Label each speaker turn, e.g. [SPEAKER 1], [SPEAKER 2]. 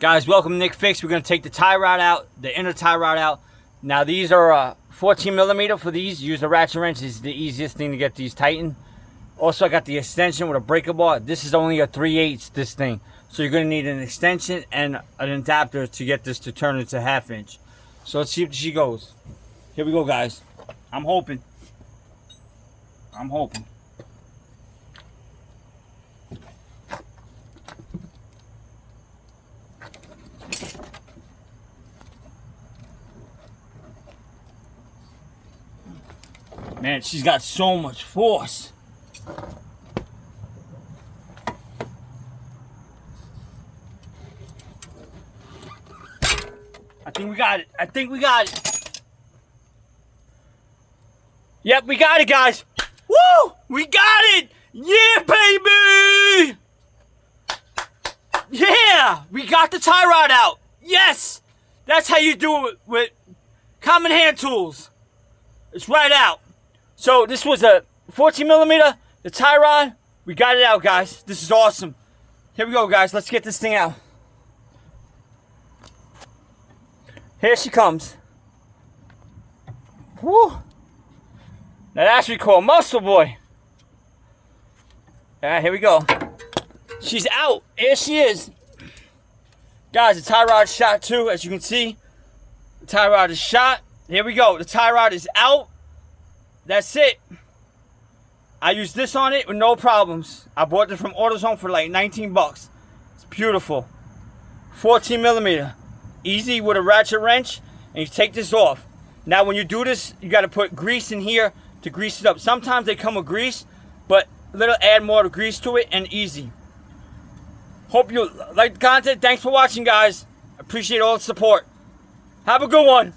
[SPEAKER 1] Guys, welcome to Nick Fix. We're going to take the tie rod out, the inner tie rod out. Now these are 14 millimeter for these. Use the ratchet wrench. This is the easiest thing to get these tightened. Also, I got the extension with a breaker bar. This is only a 3/8 this thing. So you're going to need an extension and an adapter to get this to turn into 1/2 inch. So let's see if she goes. Here we go, guys. I'm hoping. Man, she's got so much force. I think we got it. Yep, we got it, guys. Woo! We got it! Yeah, baby! Yeah! We got the tie rod out. Yes! That's how you do it with common hand tools. It's right out. So this was a 14 millimeter, the tie rod. We got it out, guys. This is awesome. Here we go, guys. Let's get this thing out. Here she comes. Woo! Now that's what we call muscle boy. Alright, here we go. She's out. Here she is. Guys, the tie rod shot too, as you can see. The tie rod is shot. Here we go. The tie rod is out. That's it. I used this on it with no problems. I bought it from AutoZone for like 19 bucks. It's beautiful. 14 millimeter. Easy with a ratchet wrench. And you take this off. Now when you do this, you got to put grease in here to grease it up. Sometimes they come with grease, but a little add more grease to it and easy. Hope you like the content. Thanks for watching, guys. Appreciate all the support. Have a good one.